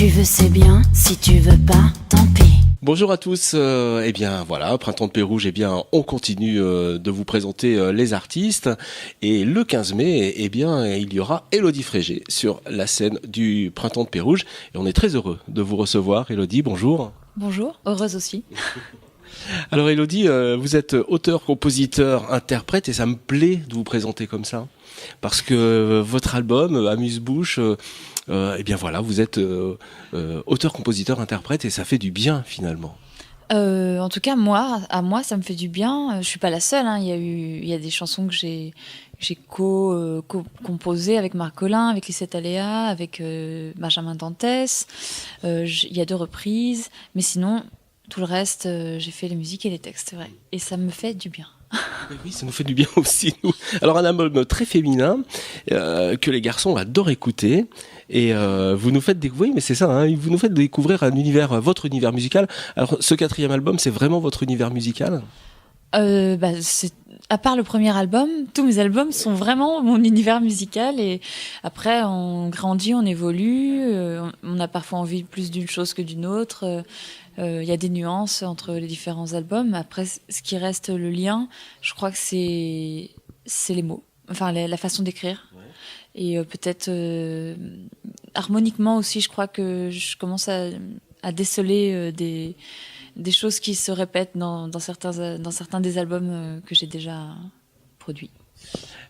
tu veux c'est bien, si tu veux pas, tant pis. Bonjour à tous, eh bien voilà, Printemps de Pérouge, eh bien on continue de vous présenter les artistes et le 15 mai, eh bien il y aura Élodie Frégé sur la scène du Printemps de Pérouge et on est très heureux de vous recevoir. Élodie, bonjour. Bonjour, heureuse aussi. Alors Élodie, vous êtes auteur, compositeur, interprète et ça me plaît de vous présenter comme ça parce que votre album Amuse-bouche, eh bien voilà, vous êtes auteur, compositeur, interprète et ça fait du bien finalement. En tout cas, moi, ça me fait du bien. Je suis pas la seule. Hein. Il y a des chansons que j'ai composées avec Marc Collin, avec Lissette Aléa, avec Benjamin Dantès. Il y a 2 reprises, mais sinon tout le reste, j'ai fait les musiques et les textes, c'est vrai. Et ça me fait du bien. Oui, ça nous fait du bien aussi, nous. Alors, un album très féminin que les garçons adorent écouter. Et vous nous faites découvrir, oui, mais c'est ça, hein, vous nous faites découvrir un univers, votre univers musical. Alors, ce 4e album, c'est vraiment votre univers musical ? À part le premier album, tous mes albums sont vraiment mon univers musical. Et après, on grandit, on évolue. On a parfois envie plus d'une chose que d'une autre. Il y a des nuances entre les différents albums. Après, ce qui reste le lien, je crois que c'est les mots, enfin la façon d'écrire. Ouais. Et peut-être harmoniquement aussi, je crois que je commence à déceler des choses qui se répètent dans certains des albums que j'ai déjà produits.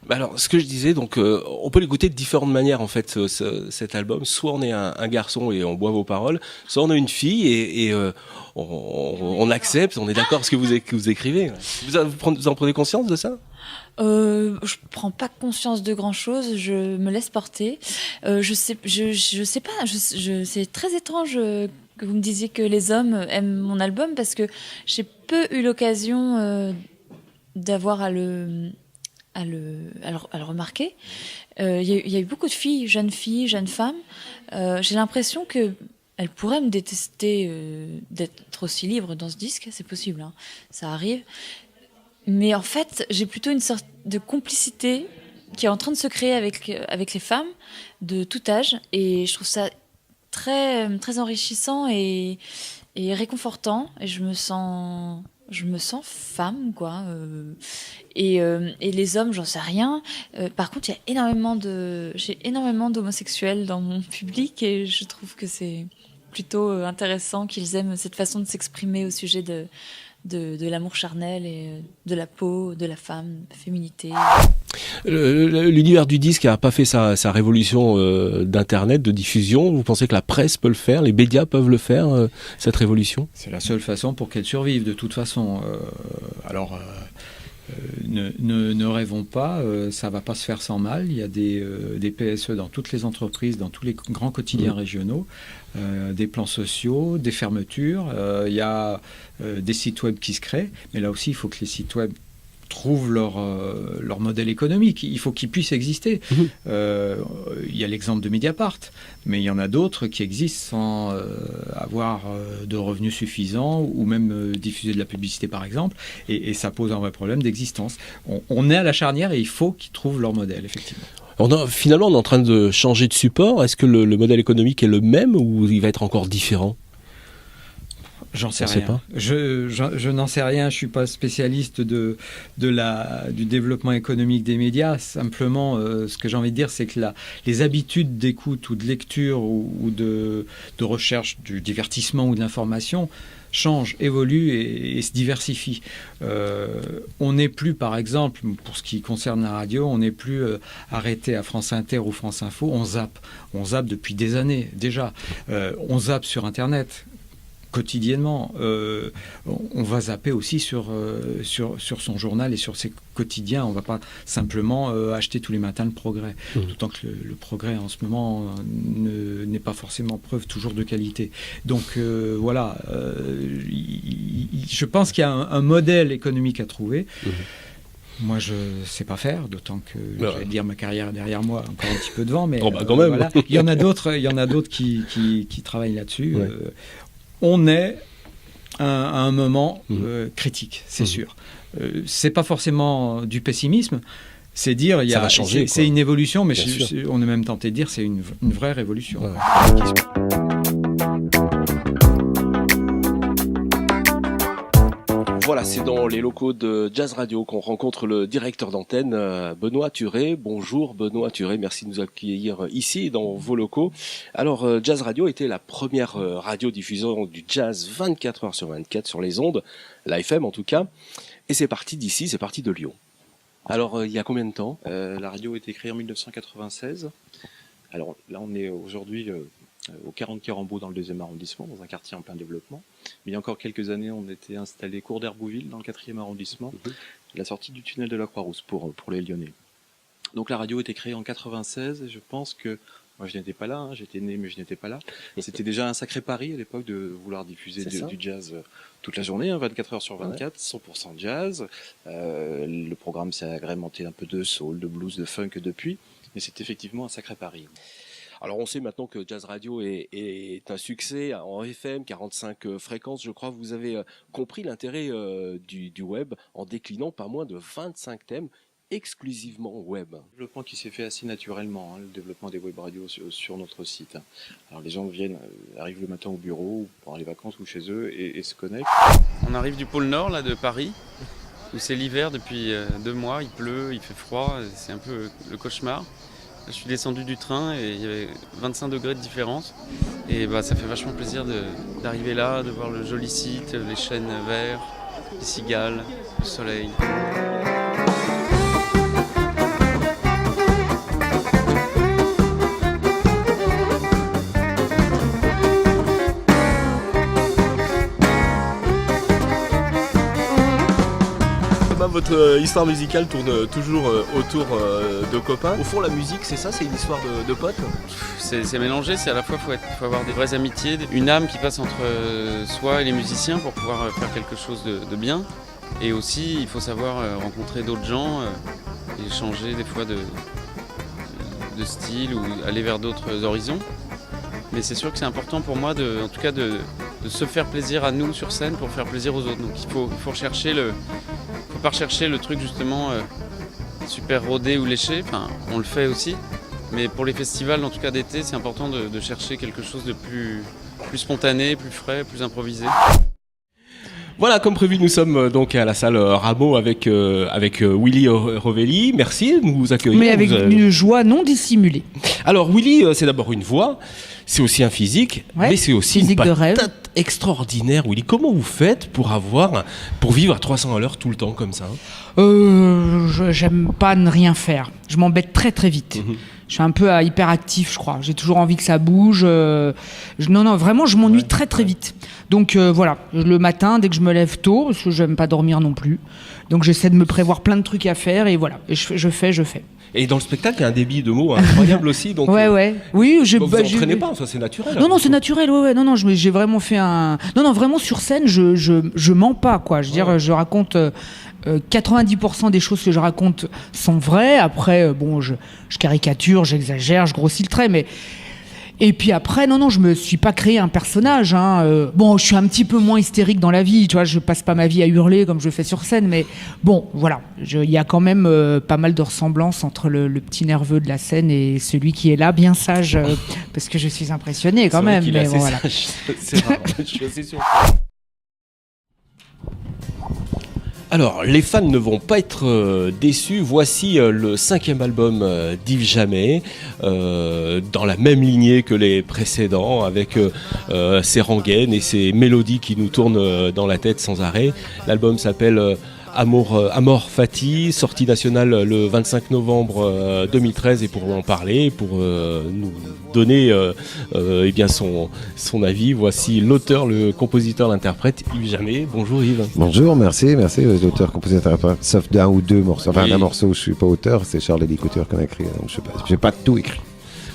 Alors, ce que je disais, donc, on peut l'écouter de différentes manières, en fait, cet album. Soit on est un garçon et on boit vos paroles, soit on est une fille et on accepte, on est d'accord avec ce que vous écrivez. Vous en prenez conscience de ça ? Je prends pas conscience de grand chose, je me laisse porter. Je sais pas, c'est très étrange que vous me disiez que les hommes aiment mon album parce que j'ai peu eu l'occasion d'avoir à le remarquer. Il y a eu beaucoup de jeunes filles, jeunes femmes. J'ai l'impression que elles pourraient me détester d'être aussi libre dans ce disque. C'est possible, hein, ça arrive. Mais en fait, j'ai plutôt une sorte de complicité qui est en train de se créer avec les femmes de tout âge. Et je trouve ça très, très enrichissant et réconfortant. Et je me sens femme, quoi. Et les hommes, j'en sais rien. Par contre, j'ai énormément d'homosexuels dans mon public et je trouve que c'est plutôt intéressant qu'ils aiment cette façon de s'exprimer au sujet de l'amour charnel et de la peau, de la femme, de la féminité. L'univers du disque n'a pas fait sa révolution d'internet, de diffusion. Vous pensez que la presse peut le faire, les médias peuvent le faire, cette révolution ? C'est la seule façon pour qu'elle survive, de toute façon. Ne rêvons pas, ça ne va pas se faire sans mal. Il y a des PSE dans toutes les entreprises, dans tous les grands quotidiens régionaux, des plans sociaux, des fermetures, il y a des sites web qui se créent, mais là aussi il faut que les sites web trouvent leur modèle économique, il faut qu'ils puissent exister. Il y a l'exemple de Mediapart, mais il y en a d'autres qui existent sans avoir de revenus suffisants ou même diffuser de la publicité par exemple, et ça pose un vrai problème d'existence. On est à la charnière et il faut qu'ils trouvent leur modèle, effectivement. Finalement, on est en train de changer de support. Est-ce que le modèle économique est le même ou il va être encore différent ? J'en sais rien. Je n'en sais rien. Je suis pas spécialiste du développement économique des médias. Simplement, ce que j'ai envie de dire, c'est que les habitudes d'écoute ou de lecture ou de recherche du divertissement ou de l'information changent, évoluent et se diversifient. On n'est plus, par exemple, pour ce qui concerne la radio, on n'est plus arrêté à France Inter ou France Info. On zappe depuis des années déjà. On zappe sur Internet. Quotidiennement, on va zapper aussi sur son journal et sur ses quotidiens. On ne va pas simplement acheter tous les matins le Progrès. D'autant que le Progrès, en ce moment, n'est pas forcément preuve toujours de qualité. Donc, voilà. Je pense qu'il y a un modèle économique à trouver. Moi, je ne sais pas faire, d'autant que, j'allais dire, ma carrière est derrière moi, encore un petit peu devant. Mais quand même. Voilà. Il y en a d'autres qui travaillent là-dessus. Ouais. On est à un moment critique, c'est sûr. C'est pas forcément du pessimisme, c'est dire ça va changer, c'est une évolution, mais on est même tenté de dire c'est une vraie révolution. Ouais. Voilà, c'est dans les locaux de Jazz Radio qu'on rencontre le directeur d'antenne, Benoît Thuré. Bonjour Benoît Thuré, merci de nous accueillir ici dans vos locaux. Alors Jazz Radio était la première radio diffusant du jazz 24 heures sur 24 sur les ondes, la FM en tout cas, et c'est parti d'ici, c'est parti de Lyon. Alors il y a combien de temps ? La radio a été créée en 1996. Alors là on est aujourd'hui au 40 quai Rambaud dans le 2e arrondissement, dans un quartier en plein développement. Mais il y a encore quelques années, on était installé cours d'Herbouville dans le 4e arrondissement, la sortie du tunnel de la Croix-Rousse pour les Lyonnais. Donc la radio a été créée en 96 et je pense que, moi je n'étais pas là, j'étais né mais je n'étais pas là. C'était déjà un sacré pari à l'époque de vouloir diffuser du jazz toute la journée, 24 heures sur 24, 100% jazz. Le programme s'est agrémenté un peu de soul, de blues, de funk depuis, mais c'est effectivement un sacré pari. Alors on sait maintenant que Jazz Radio est un succès en FM, 45 fréquences, je crois. Vous avez compris l'intérêt du web en déclinant pas moins de 25 thèmes exclusivement web. Le développement qui s'est fait assez naturellement, le développement des web radios sur notre site. Alors les gens arrivent le matin au bureau, ou pendant les vacances ou chez eux et se connectent. On arrive du pôle Nord là, de Paris, où c'est l'hiver depuis 2 mois, il pleut, il fait froid, c'est un peu le cauchemar. Je suis descendu du train et il y avait 25 degrés de différence. Et ça fait vachement plaisir d'arriver là, de voir le joli site, les chênes verts, les cigales, le soleil. Votre histoire musicale tourne toujours autour de copains. Au fond, la musique, c'est ça, c'est une histoire de potes. C'est mélangé, c'est à la fois faut avoir des vraies amitiés, une âme qui passe entre soi et les musiciens pour pouvoir faire quelque chose de bien. Et aussi, il faut savoir rencontrer d'autres gens et changer des fois de style ou aller vers d'autres horizons. Mais c'est sûr que c'est important pour moi en tout cas de se faire plaisir à nous sur scène pour faire plaisir aux autres. Donc il faut rechercher faut pas rechercher le truc justement super rodé ou léché, enfin on le fait aussi, mais pour les festivals en tout cas d'été, c'est important de chercher quelque chose de plus spontané, plus frais, plus improvisé. Voilà, comme prévu, nous sommes donc à la salle Rameau avec Willy Rovelli. Merci de nous accueillir. Mais avec une joie non dissimulée. Alors Willy, c'est d'abord une voix, c'est aussi un physique, mais c'est aussi une patate extraordinaire. Willy, comment vous faites pour vivre à 300 à l'heure tout le temps comme ça ? J'aime pas ne rien faire. Je m'embête très très vite. Je suis un peu hyperactif, je crois. J'ai toujours envie que ça bouge. Non, vraiment, je m'ennuie très très vite. Donc voilà, le matin, dès que je me lève tôt, parce que j'aime pas dormir non plus, donc j'essaie de me prévoir plein de trucs à faire et voilà, et je fais. Et dans le spectacle, il y a un débit de mots incroyable aussi. Donc, ouais. Oui, vous entraînez pas, ça c'est naturel. Non, c'est naturel, ouais. Non, j'ai vraiment fait un... Non, vraiment sur scène, je mens pas, quoi. Je veux dire, je raconte... 90% des choses que je raconte sont vraies. Après, je caricature, j'exagère, je grossis le trait, mais... Et puis après, non, je me suis pas créé un personnage. Je suis un petit peu moins hystérique dans la vie, tu vois, je passe pas ma vie à hurler comme je le fais sur scène, mais bon, voilà, il y a quand même pas mal de ressemblances entre le petit nerveux de la scène et celui qui est là, bien sage, parce que je suis impressionné quand même. Mais bon, voilà. C'est rare, je suis assez surpris. Alors, les fans ne vont pas être déçus. Voici le 5e album d'Yves Jamais, dans la même lignée que les précédents, avec ses rengaines et ses mélodies qui nous tournent dans la tête sans arrêt. L'album s'appelle Amor Fati, sortie nationale le 25 novembre 2013. Et pour en parler, pour nous donner son avis, voici l'auteur, le compositeur, l'interprète Yves Jamais. Bonjour Yves. Bonjour, merci l'auteur, compositeur, interprète, sauf d'un ou deux morceaux. Enfin, d'un morceau où je suis pas auteur, c'est Charles-Élie Couture qui a écrit, donc j'ai pas tout écrit.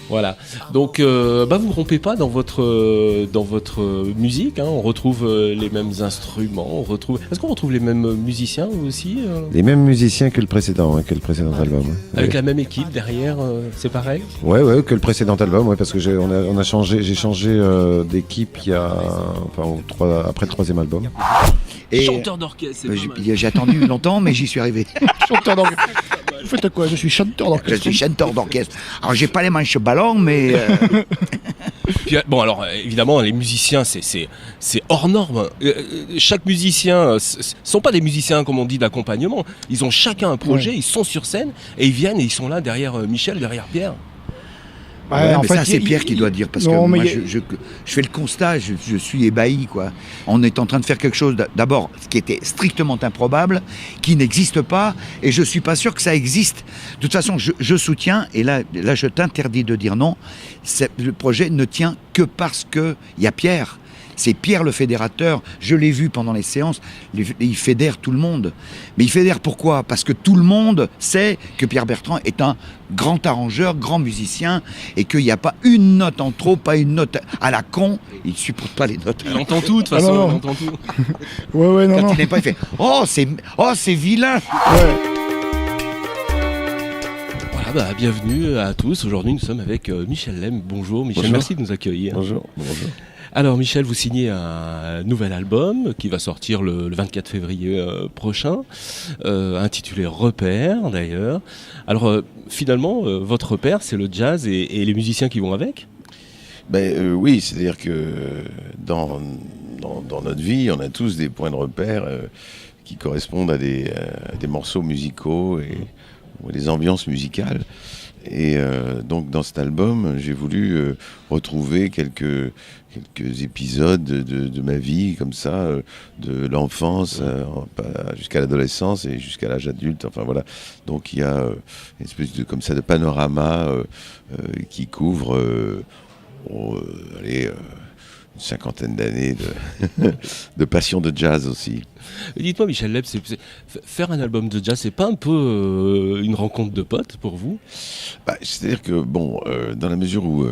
Voilà, donc vous ne rompez pas dans votre musique, on retrouve les mêmes instruments, est-ce qu'on retrouve les mêmes musiciens aussi Les mêmes musiciens que le précédent album. Avec la même équipe derrière, c'est pareil ? Ouais, que le précédent album, parce que j'ai changé d'équipe après le 3e album. Et chanteur d'orchestre, c'est pas mal. J'ai attendu longtemps, mais j'y suis arrivé. Chanteur d'orchestre. Vous faites quoi ? Je suis chanteur d'orchestre. Je suis chanteur d'orchestre. Alors, j'ai pas les manches ballons, mais... Puis, bon, alors évidemment, les musiciens, c'est hors norme. Chaque musicien, ce sont pas des musiciens comme on dit d'accompagnement. Ils ont chacun un projet, ils sont sur scène et ils viennent et ils sont là derrière Michel, derrière Pierre. Ouais, mais ça, c'est Pierre qui doit dire, parce que moi, je fais le constat, je suis ébahi, quoi. On est en train de faire quelque chose, d'abord, qui était strictement improbable, qui n'existe pas, et je suis pas sûr que ça existe. De toute façon, je soutiens, et là, je t'interdis de dire non, le projet ne tient que parce qu'il y a Pierre. C'est Pierre le fédérateur, je l'ai vu pendant les séances, il fédère tout le monde. Mais il fédère pourquoi ? Parce que tout le monde sait que Pierre Bertrand est un grand arrangeur, grand musicien, et qu'il n'y a pas une note en trop, pas une note à la con, il ne supporte pas les notes. Il entend tout, de toute façon, non. il entend tout. Quand il n'est pas, il fait « Oh, c'est vilain !» Voilà, bienvenue à tous. Aujourd'hui, nous sommes avec Michel Lem. Bonjour Michel, Bonjour. Merci de nous accueillir. Bonjour. Alors Michel, vous signez un nouvel album qui va sortir le 24 février prochain, intitulé Repère d'ailleurs. Alors finalement, votre repère, c'est le jazz et les musiciens qui vont avec ? Oui, c'est-à-dire que dans notre vie, on a tous des points de repère qui correspondent à des morceaux musicaux ou à des ambiances musicales. Et donc dans cet album, j'ai voulu retrouver quelques épisodes de ma vie, comme ça, de l'enfance jusqu'à l'adolescence et jusqu'à l'âge adulte. Enfin voilà. Donc il y a une espèce comme ça de panorama qui couvre une cinquantaine d'années de passion de jazz aussi. Dites-moi Michel Lem, faire un album de jazz, c'est pas un peu une rencontre de potes pour vous ? C'est-à-dire que, dans la mesure où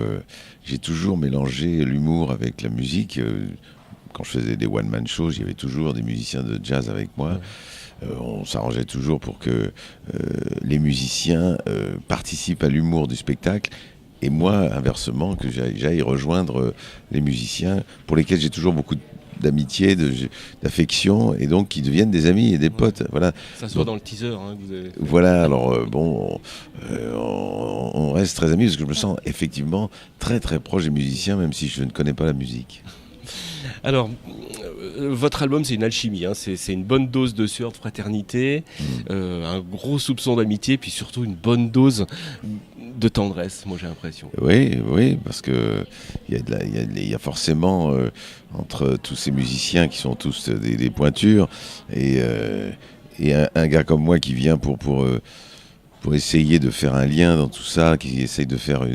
j'ai toujours mélangé l'humour avec la musique, quand je faisais des one-man shows, il y avait toujours des musiciens de jazz avec moi. On s'arrangeait toujours pour que les musiciens participent à l'humour du spectacle. Et moi, inversement, que j'aille rejoindre les musiciens pour lesquels j'ai toujours beaucoup d'amitié, d'affection, et donc qui deviennent des amis et des potes. Voilà. Ça se voit dans le teaser. Hein, que vous avez... Voilà, alors on reste très amis parce que je me sens effectivement très très proche des musiciens, même si je ne connais pas la musique. Alors, votre album, c'est une alchimie, hein. C'est une bonne dose de sueur, de fraternité, un gros soupçon d'amitié, puis surtout une bonne dose de tendresse, moi j'ai l'impression. Oui, parce que il y a forcément entre tous ces musiciens qui sont tous des pointures et un gars comme moi qui vient pour essayer de faire un lien dans tout ça, qui essaye de faire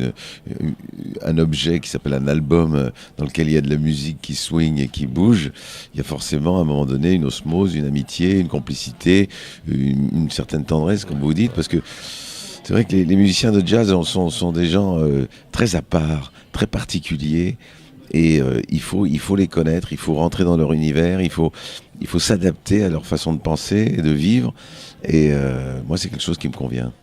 un objet qui s'appelle un album dans lequel il y a de la musique qui swing et qui bouge. Il y a forcément à un moment donné une osmose, une amitié, une complicité, une certaine tendresse, comme vous dites, parce que c'est vrai que les musiciens de jazz sont des gens très à part, très particuliers, et il faut les connaître, il faut rentrer dans leur univers, il faut s'adapter à leur façon de penser et de vivre, et moi c'est quelque chose qui me convient.